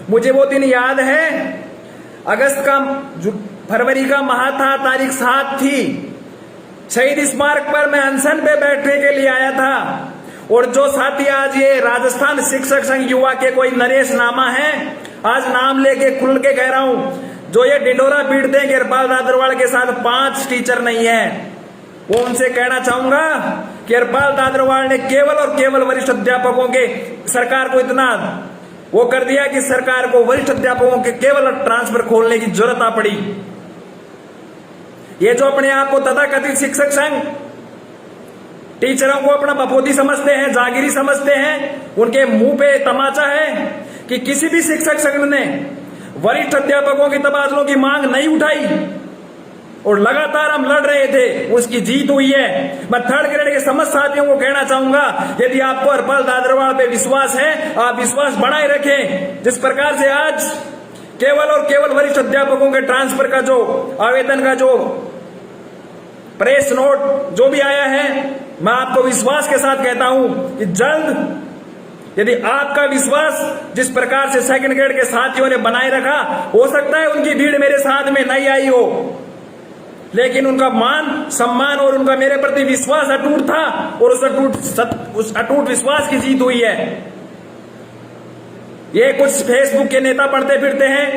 मुझे वो दिन याद है, फरवरी का माह था, तारीख 7 थी। शहीद स्मारक पर मैं अनशन पे बैठने के लिए आया था। और जो साथी आज ये राजस्थान शिक्षक संघ युवा के कोई नरेश नामा है, आज नाम लेके खुल के कह रहा हूं, जो ये डिंडोरा पीटते हैं कि हरपाल दादरवाल के साथ 5 टीचर नहीं है, वो उनसे कहना चाहूंगा कि हरपाल दादरवाल ने केवल और केवल वरिष्ठ अध्यापकों के सरकार को इतना वो कर दिया कि सरकार को वरिष्ठ अध्यापकों के केवल ट्रांसफर खोलने की जरूरत आ पड़ी। ये जो अपने आप को तथाकथित शिक्षक संघ टीचरों को अपना बपोती समझते हैं, जागीरी समझते हैं, उनके मुंह पे तमाचा है कि किसी भी शिक्षक संघ ने वरिष्ठ अध्यापकों की तबादलों की मांग नहीं उठाई और लगातार हम लड़ रहे थे, उसकी जीत हुई है। मैं 3rd ग्रेड के समस्त साथियों को कहना चाहूंगा, यदि आपको हरपाल दादरवाल पे विश्वास है, आप विश्वास बनाए रखें। जिस प्रकार से आज केवल और केवल वरिष्ठ अध्यापकों के ट्रांसफर का जो आवेदन का जो प्रेस नोट जो भी आया है, मैं आपको विश्वास के साथ कहता हूं कि जल्द, यदि आपका विश्वास जिस प्रकार से 2nd ग्रेड के साथियों ने बनाए रखा, हो सकता है उनकी भीड़ मेरे साथ में नहीं आई हो, लेकिन उनका मान सम्मान और उनका मेरे प्रति विश्वास अटूट था और उस अटूट विश्वास की जीत हुई है। ये कुछ फेसबुक के नेता पढ़ते फिरते हैं,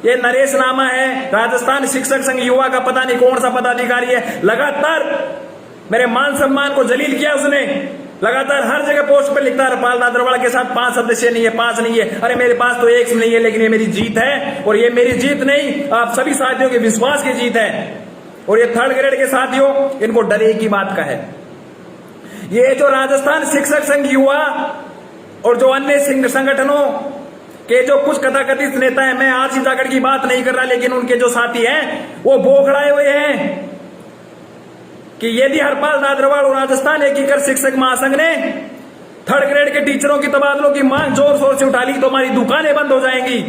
ये नरेश नामा है, राजस्थान शिक्षक संघ युवा का पता नहीं कौन सा पदाधिकारी है, लगातार मेरे मान सम्मान को जलील किया उसने। लगातार हर जगह पोस्ट पर लिखता है हरपाल दादरवाल के साथ 5 सदस्य नहीं है, 5 नहीं है। अरे मेरे पास तो 1 नहीं है, लेकिन ये मेरी जीत है। और ये मेरी जीत नहीं, आप सभी साथियों के विश्वास की जीत है। और ये 3rd ग्रेड के साथियों, इनको डर एक ही बात का है, ये जो राजस्थान शिक्षक संघ युवा और जो अन्य संगठनों के जो कुछ कथाकथित नेता है, मैं आज ही जाकर की बात नहीं कर रहा, लेकिन उनके जो साथी हैं वो बौखलाए हुए हैं कि यदि हरपाल दादरवाल और राजस्थान एकीकृत शिक्षक महासंघ ने 3rd ग्रेड के टीचरों की तबादलों की मांग जोर शोर से उठा ली तो हमारी दुकानें बंद हो जाएंगी।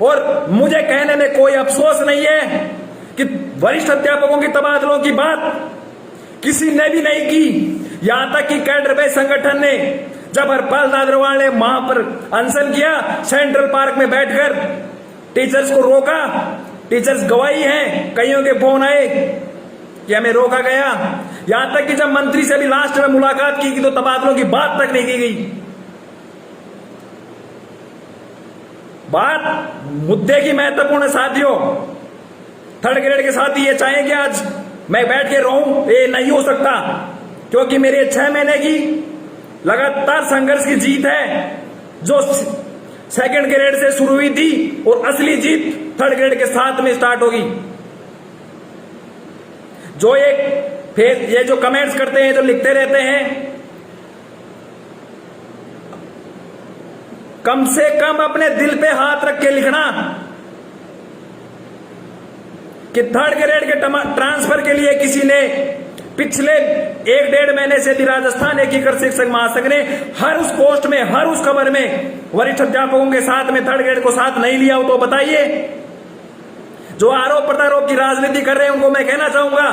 और मुझे कहने में कोई अफसोस नहीं है कि वरिष्ठ अध्यापकों की तबादलों की बात किसी ने भी नहीं की। यहां तक कि कैडर बेस संगठन ने, जब हरपाल दादरवाल ने वहां पर अनशन किया, सेंट्रल पार्क में बैठकर टीचर्स को रोका, टीचर्स गवाही हैं, कईयों के फोन आए कि हमें रोका गया। यहां तक कि जब मंत्री से भी लास्ट में मुलाकात की तो तबादलों की बात तक नहीं की गई। बात मुद्दे की महत्वपूर्ण साथियों, 3rd ग्रेड के साथी ये चाहें कि आज मैं बैठ के रहूं, ये नहीं हो सकता, क्योंकि मेरे 6 महीने की लगातार संघर्ष की जीत है, जो 2nd ग्रेड से शुरू हुई थी और असली जीत 3rd ग्रेड के साथ में स्टार्ट होगी। जो ये जो कमेंट्स करते हैं, जो लिखते रहते हैं, कम से कम अपने दिल पे हाथ रख के लिखना कि 3rd ग्रेड के ट्रांसफर के लिए किसी ने पिछले 1-1.5 महीने से भी राजस्थान एकीकृत शिक्षक महासंघ ने हर उस पोस्ट में, हर उस खबर में वरिष्ठ अध्यापकों के साथ में 3rd ग्रेड को साथ नहीं लिया हो तो बताइए। जो आरोप प्रत्यारोप की राजनीति कर रहे हैं उनको मैं कहना चाहूंगा,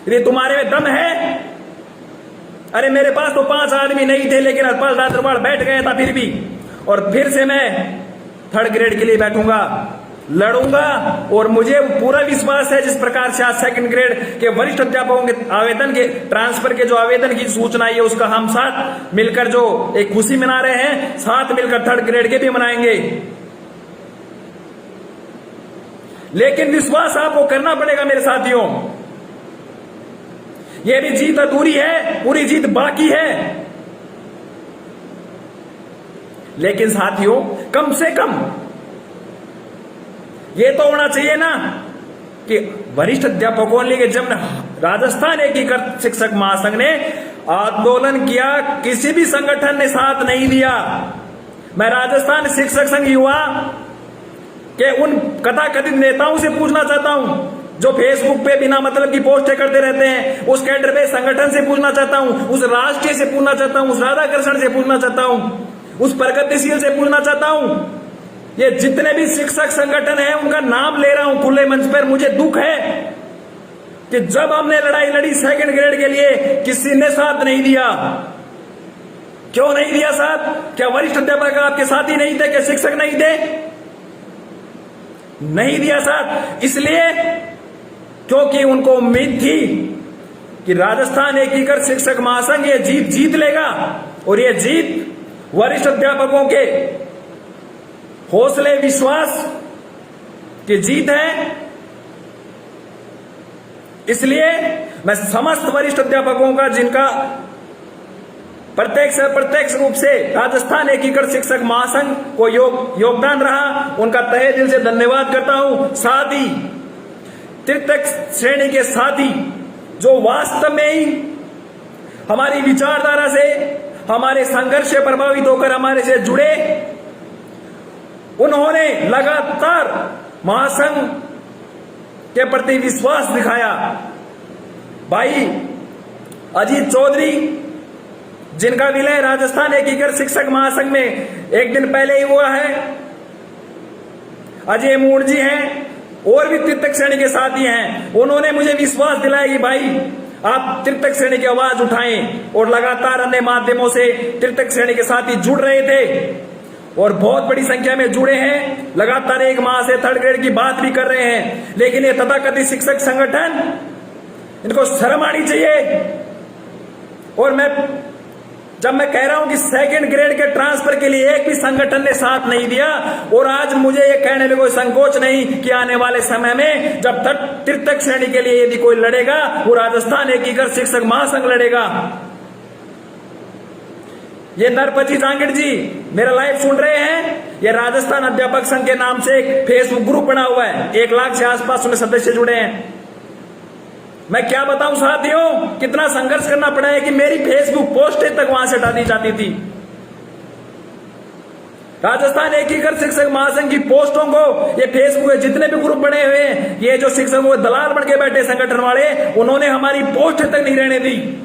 यदि तुम्हारे में दम है, अरे मेरे पास तो 5 आदमी नहीं थे, लेकिन हरपाल दादरवाल बैठ गया था फिर भी, और फिर से मैं 3rd ग्रेड के लिए बैठूंगा, लड़ूंगा। और मुझे पूरा विश्वास है, जिस प्रकार से आज 2nd ग्रेड के वरिष्ठ अध्यापकों के आवेदन के ट्रांसफर के जो आवेदन की सूचना आई है, उसका हम साथ मिलकर जो एक खुशी मना रहे हैं, साथ मिलकर 3rd ग्रेड के भी मनाएंगे। लेकिन विश्वास आपको करना पड़ेगा मेरे साथियों, यह भी जीत अधूरी है, पूरी जीत बाकी है। लेकिन साथियों, कम से कम ये तो होना चाहिए ना कि वरिष्ठ अध्यापकों ने, जब राजस्थान एकीकृत शिक्षक महासंघ ने आंदोलन किया, किसी भी संगठन ने साथ नहीं दिया। मैं राजस्थान शिक्षक संघ युवा के उन कथाकथित नेताओं से पूछना चाहता हूं जो फेसबुक पे बिना मतलब की पोस्टें करते रहते हैं, उस कैडर बेस संगठन से पूछना चाहता हूं, उस राष्ट्रीय से पूछना चाहता हूं, उस राधाकृष्ण से पूछना चाहता हूं, उस प्रगतिशील से पूछना चाहता हूं। ये जितने भी शिक्षक संगठन हैं उनका नाम ले रहा हूं खुले मंच पर। मुझे दुख है कि जब हमने लड़ाई लड़ी 2nd ग्रेड के लिए, किसी ने साथ नहीं दिया। क्यों नहीं दिया साथ? क्या वरिष्ठ अध्यापक आपके साथी नहीं थे? क्या शिक्षक नहीं थे? नहीं दिया साथ इसलिए क्योंकि उनको उम्मीद थी कि राजस्थान एकीकृत शिक्षक महासंघ ये जीत लेगा, और ये जीत वरिष्ठ अध्यापकों के हौसले विश्वास की जीत है। इसलिए मैं समस्त वरिष्ठ अध्यापकों का, जिनका प्रत्यक्ष अप्रत्यक्ष रूप से राजस्थान एकीकृत शिक्षक महासंघ को योगदान रहा, उनका तहे दिल से धन्यवाद करता हूं। साथ ही तृतीय श्रेणी के साथी जो वास्तव में ही हमारी विचारधारा से, हमारे संघर्ष से प्रभावित होकर हमारे से जुड़े, उन्होंने लगातार महासंघ के प्रति विश्वास दिखाया। भाई अजीत चौधरी, जिनका विलय राजस्थान एकीकृत शिक्षक महासंघ में एक दिन पहले ही हुआ है, अजय मूड जी हैं, और भी तृतीय श्रेणी के साथी हैं, उन्होंने मुझे विश्वास दिलाया कि भाई आप तृतीय श्रेणी की आवाज उठाएं, और लगातार अन्य माध्यमों से तृतीय श्रेणी के साथी जुड़ रहे थे और बहुत बड़ी संख्या में जुड़े हैं। लगातार एक माह से थर्ड ग्रेड की बात भी कर रहे हैं, लेकिन ये तथाकथित शिक्षक संगठन, इनको शर्म आनी चाहिए। और जब मैं कह रहा हूं कि सेकंड ग्रेड के ट्रांसफर के लिए एक भी संगठन ने साथ नहीं दिया, और आज मुझे ये कहने में कोई संकोच नहीं कि आने वाले समय में जब तृतीय श्रेणी के लिए यदि कोई लड़ेगा, वो राजस्थान एकीकृत शिक्षक महासंघ लड़ेगा। ये नरपति जांगिड़ जी मेरा लाइव सुन रहे हैं, ये राजस्थान अध्यापक संघ के नाम से एक फेसबुक ग्रुप बना हुआ है, 1 लाख से आसपास उसमें सदस्य जुड़े हैं। मैं क्या बताऊं साथियों, कितना संघर्ष करना पड़ा है कि मेरी फेसबुक पोस्टें तक वहां से हटा दी जाती थी। राजस्थान एकीकृत शिक्षक महासंघ की पोस्टों को, ये फेसबुक के जितने भी ग्रुप बने हुए हैं, ये जो शिक्षकों के दलाल बन के बैठे संगठन वाले, उन्होंने हमारी पोस्टें तक नहीं रहने दी।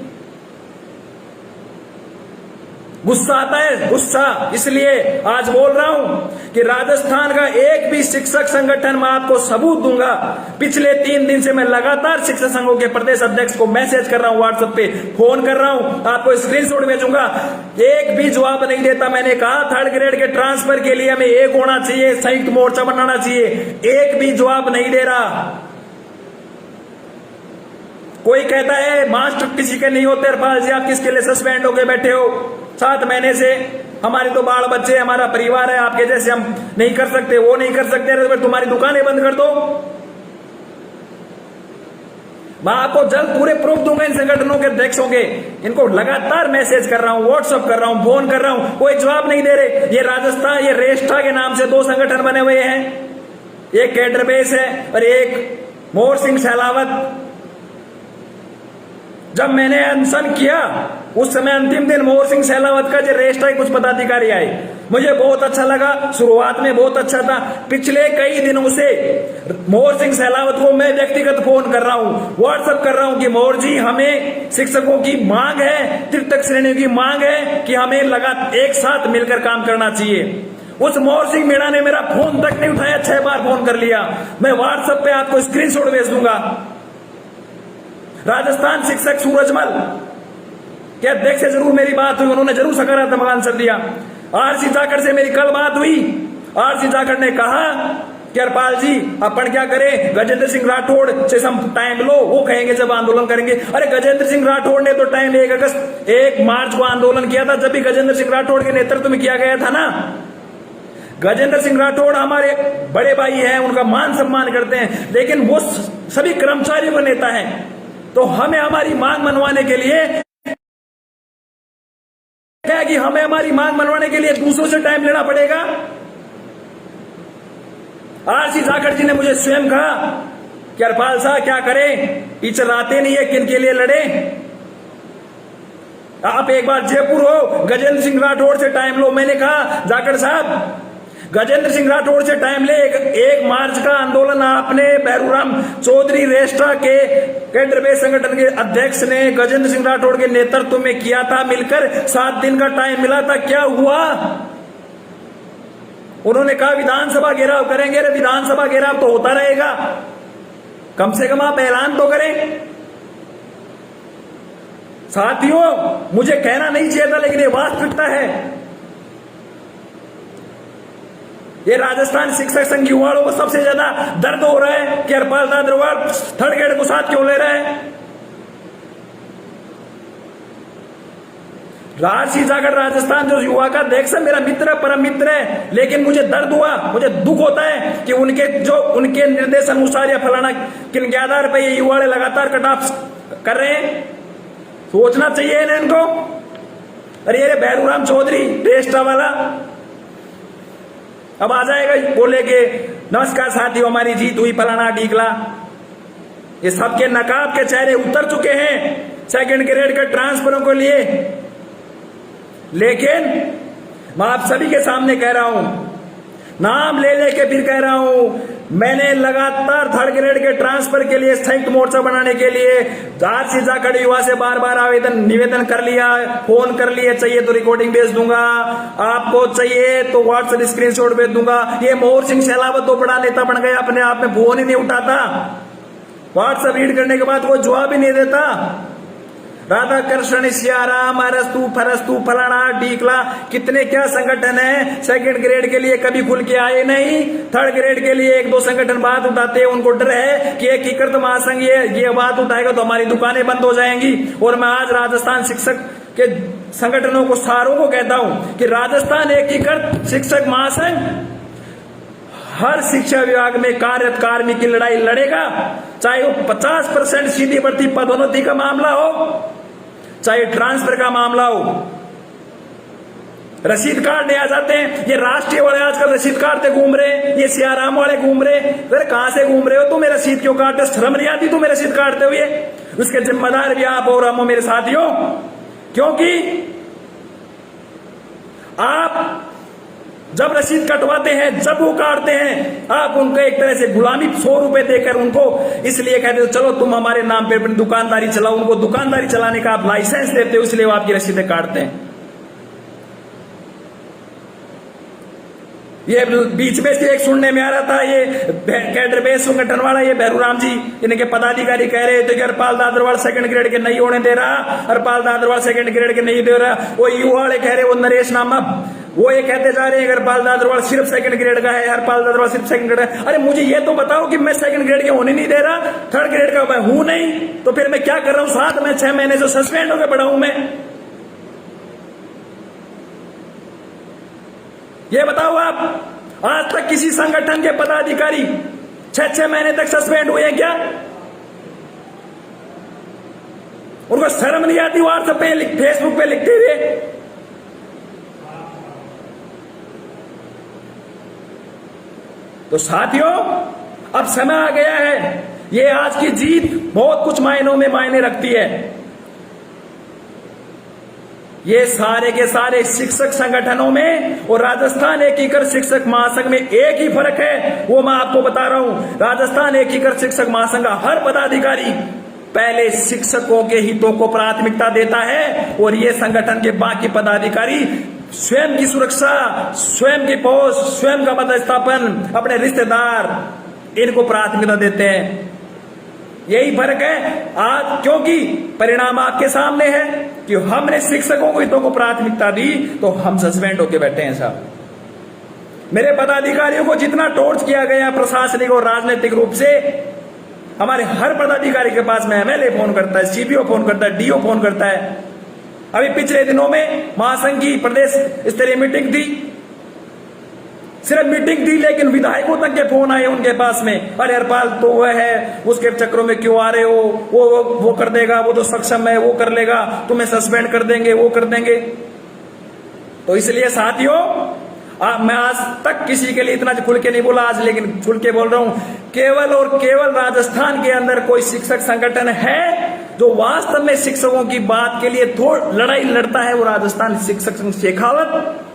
गुस्सा आता है, गुस्सा। इसलिए आज बोल रहा हूं कि राजस्थान का एक भी शिक्षक संगठन, मैं आपको सबूत दूंगा। पिछले 3 दिन से मैं लगातार शिक्षक संघों के प्रदेश अध्यक्ष को मैसेज कर रहा हूं, व्हाट्सएप पे फोन कर रहा हूं, आपको स्क्रीनशॉट भेजूंगा, एक भी जवाब नहीं देता। मैंने कहा थर्ड ग्रेड के ट्रांसफर के लिए हमें एक होना चाहिए, संयुक्त मोर्चा बनाना चाहिए, एक भी जवाब नहीं दे रहा। कोई कहता है मास्टर किसी के नहीं होते, हरपाल जी आप किसके लिए सस्पेंड होके बैठे हो? 7 महीने से हमारे तो बाल बच्चे, हमारा परिवार है, आपके जैसे हम नहीं कर सकते, वो नहीं कर सकते, तो तुम्हारी दुकानें बंद कर दो। मैं आपको जल्द पूरे प्रूफ दूंगा इन संगठनों के अध्यक्षों के। इनको लगातार मैसेज कर रहा हूं, व्हाट्सएप कर रहा हूं, फोन कर रहा हूं, कोई जवाब नहीं दे रहे। ये राजस्थान, ये रेष्ठा के नाम से 2 संगठन बने हुए हैं, एक कैडर बेस है और एक मोहर सिंह सहलावत। जब मैंने अनशन किया उस समय अंतिम दिन मोहर सिंह सहलावत का जो रेष्टा के कुछ पदाधिकारी आए, मुझे बहुत अच्छा लगा, शुरुआत में बहुत अच्छा था। पिछले कई दिनों से मोहर सिंह सहलावत को मैं व्यक्तिगत फोन कर रहा हूं, व्हाट्सएप कर रहा हूं कि मोहर जी हमें शिक्षकों की मांग है, तृतीय श्रेणी की मांग है कि हमें एक साथ मिलकर काम करना चाहिए। उस मोहर सिंह मीणा ने मेरा फोन तक नहीं उठाया, 6 बार फोन कर लिया। मैं व्हाट्सएप पे आपको स्क्रीनशॉट भेज दूंगा। राजस्थान शिक्षक सूरजमल के अध्यक्ष से जरूर मेरी बात हुई, उन्होंने जरूर सकारात्मक आंसर दिया। आरसी जाखड़ से मेरी कल बात हुई, आरसी जाखड़ ने कहा कि हरपाल जी अपन क्या करें, गजेंद्र सिंह राठौड़ से हम टाइम लो, वो कहेंगे जब आंदोलन करेंगे। अरे गजेंद्र सिंह राठौड़ ने तो टाइम 1 मार्च को आंदोलन किया था, जब भी गजेंद्र सिंह राठौड़ के नेतृत्व में किया गया था ना। गजेंद्र सिंह राठौड़ हमारे बड़े भाई हैं, उनका मान सम्मान करते हैं, लेकिन वो सभी कर्मचारियों का नेता है। तो हमें हमारी मांग मनवाने के लिए क्या है कि हमें हमारी मांग मनवाने के लिए दूसरों से टाइम लेना पड़ेगा। आरसी जाखड़ जी ने मुझे स्वयं कहा कि हरपाल साहब क्या करें, टीचर आते नहीं है, किन के लिए लड़े? आप एक बार जयपुर हो, गजेंद्र सिंह राठौड़ से टाइम लो। मैंने कहा जाखड़ साहब गजेंद्र सिंह राठौड़ से टाइम ले, 1 मार्च का आंदोलन आपने भैरूराम चौधरी रेष्टा के कैडर बेस संगठन के अध्यक्ष ने गजेंद्र सिंह राठौड़ के नेतृत्व में किया था, मिलकर 7 दिन का टाइम मिला था, क्या हुआ? उन्होंने कहा विधानसभा घेराव करेंगे। अरे विधानसभा घेराव तो होता रहेगा, कम से कम आप ऐलान तो करें। साथियों, मुझे कहना नहीं चाहिए था, लेकिन ये वास्तविकता है। ये राजस्थान शिक्षक संघ युवाओं को सबसे ज्यादा दर्द हो रहा है कि हरपाल दादरवाल थर्ड ग्रेड को साथ क्यों ले रहे हैं। राजसी जाकर राजस्थान जो युवा का अध्यक्ष है, मेरा मित्र, परम मित्र है, लेकिन मुझे दर्द हुआ, मुझे दुख होता है कि उनके निर्देश अनुसार या फलाना किन आधार पर ये युवा लगातार कट ऑफ कर रहे हैं। सोचना चाहिए इन्हें, इनको। अरे ये भैरूराम चौधरी रेस्टा वाला अब आ जाएगा, बोले के नमस्कार साथियों, हमारी जीत हुई, फलाना ढीकला। ये सबके नकाब के चेहरे उतर चुके हैं सेकंड ग्रेड के ट्रांसफरों के लिए। लेकिन मैं आप सभी के सामने कह रहा हूं, नाम ले लेके फिर कह रहा हूं, मैंने लगातार थर्ड ग्रेड के ट्रांसफर के लिए संयुक्त मोर्चा बनाने के लिए आज से जाकर युवा से बार बार निवेदन कर लिया, फोन कर लिए, चाहिए तो रिकॉर्डिंग भेज दूंगा, आपको चाहिए तो व्हाट्सएप स्क्रीनशॉट भेज दूंगा। ये मोहर सिंह शैलावत तो बड़ा नेता बन गया, अपने आप में फोन ही नहीं उठाता, व्हाट्सएप रीड करने के बाद कोई जवाब ही नहीं देता। राधा कृष्ण श्याराम अरस्तु फरस्तु फलाना ढीकला, कितने क्या संगठन है सेकंड ग्रेड के लिए कभी खुल के आए नहीं। थर्ड ग्रेड के लिए एक दो संगठन बात उठाते हैं, उनको डर है कि एकीकृत महासंघ ये बात उठाएगा तो हमारी दुकानें बंद हो जाएंगी। और मैं आज राजस्थान शिक्षक के संगठनों को सारों को कहता हूं कि राजस्थान एकीकृत शिक्षक महासंघ हर शिक्षा विभाग में कार्यरत कार्मिक की लड़ाई लड़ेगा, चाहे वो 50% सीधी भर्ती पदोन्नति का मामला हो, चाहे ट्रांसफर का मामला हो। रसीद काटने आ जाते हैं ये राष्ट्रीय वाले, आजकल रसीद काटते घूम रहे हैं, ये सियाराम वाले घूम रहे। अरे कहां से घूम रहे हो तुम्हें, रसीद क्यों काटते, शर्म नहीं आती तुम्हें रसीद काटते हुए। उसके जिम्मेदार भी आप और हम हो मेरे साथियों, क्योंकि आप जब रसीद कटवाते हैं, जब वो काटते हैं, आप उनको एक तरह से गुलामी 100 रुपए देकर उनको इसलिए कहते हो चलो तुम हमारे नाम पे अपनी दुकानदारी चलाओ, उनको दुकानदारी चलाने का आप लाइसेंस देते हो, इसलिए वो आपकी रसीदें काटते हैं। ये बीच में से एक सुनने में आ रहा था, ये कैडर बेस संगठन वाला ये भैरूराम जी, इनके पदाधिकारी कह रहे थे कि हरपाल दादरवाल सेकंड ग्रेड के नहीं होने दे रहा, हरपाल दादरवाल सेकंड ग्रेड के नहीं दे रहा। वो युवा वाले कह रहे, वो नरेश नामा, वो ये कहते जा रहे हैं हरपाल दादरवाल सिर्फ सेकंड ग्रेड का है, हरपाल दादरवाल सिर्फ सेकंड ग्रेड है। अरे मुझे ये तो बताओ कि मैं सेकंड ग्रेड के होने नहीं दे रहा, थर्ड ग्रेड का मैं हूं नहीं, तो फिर मैं क्या कर रहा हूं, 7 में 6 महीने से सस्पेंड होकर पड़ा हूं मैं। ये बताओ आप, आज तक किसी संगठन के पदाधिकारी 6 महीने तक सस्पेंड हुए हैं क्या? उनको शर्म नहीं आती व्हाट्सएप पे फेसबुक पे लिखते हुए? तो साथियों, अब समय आ गया है, ये आज की जीत बहुत कुछ मायनों में मायने रखती है। ये सारे के सारे शिक्षक संगठनों में और राजस्थान एकीकृत शिक्षक महासंघ में एक ही फर्क है, वो मैं आपको बता रहा हूं। राजस्थान एकीकृत शिक्षक महासंघ का हर पदाधिकारी पहले शिक्षकों के हितों को प्राथमिकता देता है, और ये संगठन के बाकी पदाधिकारी स्वयं की सुरक्षा, स्वयं की पोस्ट, स्वयं का पदस्थापन, अपने रिश्तेदार, इनको प्राथमिकता देते हैं। यही फर्क है आज, क्योंकि परिणाम आपके सामने है कि हमने शिक्षकों को हितों को प्राथमिकता दी तो हम सस्पेंड होके बैठे हैं साहब। मेरे पदाधिकारियों को जितना टॉर्च किया गया प्रशासनिक और राजनीतिक रूप से, हमारे हर पदाधिकारी के पास में एमएलए फोन करता है, सीपीओ फोन करता है, डीओ फोन करता है। अभी पिछले दिनों में महासंघ की प्रदेश स्तरीय मीटिंग थी, सिर्फ मीटिंग थी, लेकिन विधायकों तक के फोन आए उनके पास में, अरे हरपाल तो वह है, उसके चक्रों में क्यों आ रहे हो, वो कर देगा, वो तो सक्षम है, वो कर लेगा, तुम्हें सस्पेंड कर देंगे, वो कर देंगे। तो इसलिए साथियों, मैं आज तक किसी के लिए इतना खुल के नहीं बोला आज, लेकिन खुल के बोल रहा हूं, केवल और केवल राजस्थान के अंदर कोई शिक्षक संगठन है जो वास्तव में शिक्षकों की बात के लिए लड़ाई लड़ता है, वो राजस्थान शिक्षक संघ शेखावत।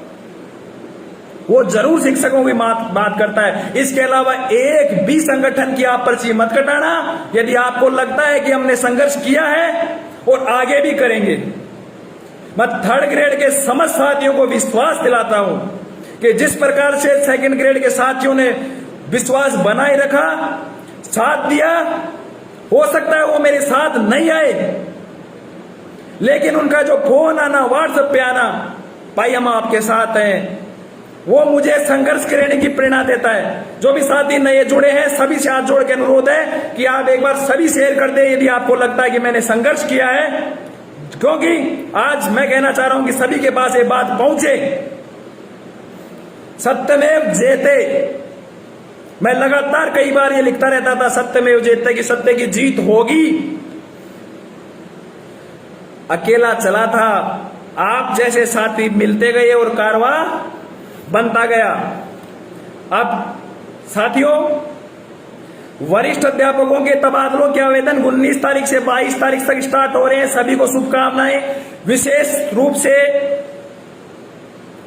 वो जरूर शिक्षकों की बात करता है। इसके अलावा एक भी संगठन की आप पर्ची मत कटाना। यदि आपको लगता है कि हमने संघर्ष किया है और आगे भी करेंगे, मैं थर्ड ग्रेड के समस्त साथियों को विश्वास दिलाता हूं कि जिस प्रकार से सेकंड ग्रेड के साथियों ने विश्वास बनाए रखा, साथ दिया, हो सकता है वो मेरे साथ नहीं आए, लेकिन उनका जो फोन आना, व्हाट्सएप पे आना, भाई हम आपके साथ हैं, वो मुझे संघर्ष करने की प्रेरणा देता है। जो भी साथी नए जुड़े हैं सभी से हाथ जोड़ के अनुरोध है कि आप एक बार सभी शेयर कर दें यदि आपको लगता है कि मैंने संघर्ष किया है, क्योंकि आज मैं कहना चाह रहा हूं कि सभी के पास ये बात पहुंचे। सत्यमेव जयते, मैं लगातार कई बार ये लिखता रहता था, सत्यमेव जयते, कि सत्य की जीत होगी। अकेला चला था, आप जैसे साथी मिलते गए और कारवा बनता गया। अब साथियों, वरिष्ठ अध्यापकों के तबादलों के आवेदन 19 तारीख से 22 तारीख तक स्टार्ट हो रहे हैं। सभी को शुभकामनाएं। विशेष रूप से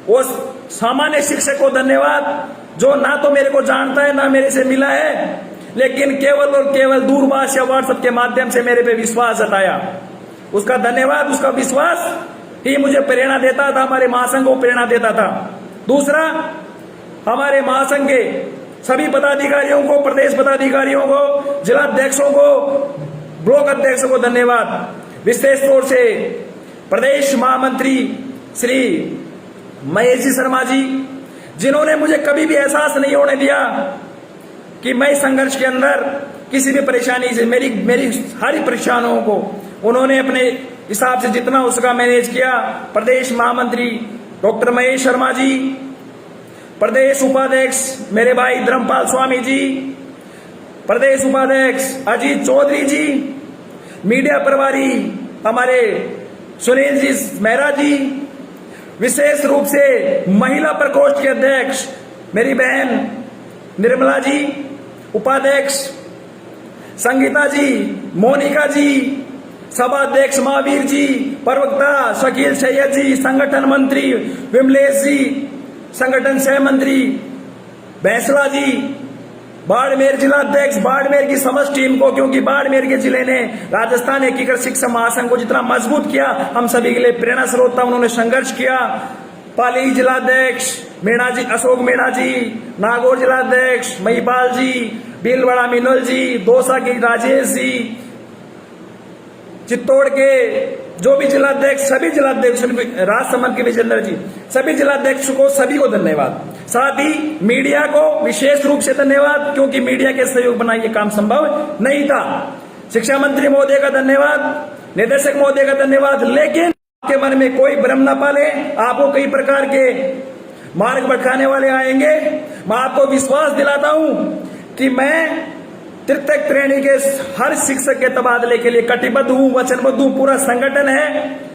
उस सामान्य शिक्षक को धन्यवाद जो ना तो मेरे को जानता है ना मेरे से मिला है, लेकिन केवल और केवल दूरभाष या व्हाट्सएप के माध्यम से मेरे पे विश्वास जताया। उसका धन्यवाद। उसका विश्वास ही मुझे प्रेरणा देता था, हमारे महासंघ को प्रेरणा देता था। दूसरा, हमारे महासंघ के सभी पदाधिकारियों को, प्रदेश पदाधिकारियों को, जिला अध्यक्षों को, ब्लॉक अध्यक्षों को धन्यवाद। विशेष तौर से प्रदेश महामंत्री श्री महेश जी शर्मा जी, जिन्होंने मुझे कभी भी एहसास नहीं होने दिया कि मैं संघर्ष के अंदर किसी भी परेशानी से, मेरी सारी परेशानियों को उन्होंने अपने हिसाब से जितना उसका मैनेज किया। प्रदेश महामंत्री डॉक्टर महेश शर्मा जी, प्रदेश उपाध्यक्ष मेरे भाई धर्मपाल स्वामी जी, प्रदेश उपाध्यक्ष अजीत चौधरी जी, मीडिया प्रभारी हमारे सुनील जी मेहरा जी, विशेष रूप से महिला प्रकोष्ठ के अध्यक्ष मेरी बहन निर्मला जी, उपाध्यक्ष संगीता जी, मोनिका जी, सभा अध्यक्ष महावीर जी, प्रवक्ता शकील सैयद जी, संगठन मंत्री विमलेश जी, संगठन सह मंत्री बैंसला जी, बाड़मेर जिला अध्यक्ष, बाड़मेर की समस्त टीम को, क्योंकि बाड़मेर के जिले ने राजस्थान एकीकृत शिक्षा महासंघ को जितना मजबूत किया, हम सभी के लिए प्रेरणा स्रोत था। उन्होंने संघर्ष किया। पाली जिला अध्यक्ष मीणा जी, अशोक मीणा जी, नागौर जिला अध्यक्ष महिपाल जी, भीलवाड़ा मिनल जी, दौसा के राजेश जी, चित्तौड़ के जो भी जिलाध्यक्ष, सभी जिलाध्यक्ष, राजसमंद के विजेंद्र जी, सभी जिलाध्यक्ष को, सभी को धन्यवाद। साथ ही मीडिया को विशेष रूप से धन्यवाद, क्योंकि मीडिया के सहयोग बिना ये काम संभव नहीं था। शिक्षा मंत्री महोदय का धन्यवाद, निदेशक महोदय का धन्यवाद। लेकिन आपके मन में कोई भ्रम न पाले, आपको कई प्रकार के मार्ग भटकाने वाले आएंगे। मैं आपको विश्वास दिलाता हूं कि मैं तृतीय श्रेणी के हर शिक्षक के तबादले के लिए कटिबद्ध हूं, वचनबद्ध हूं। पूरा संगठन है।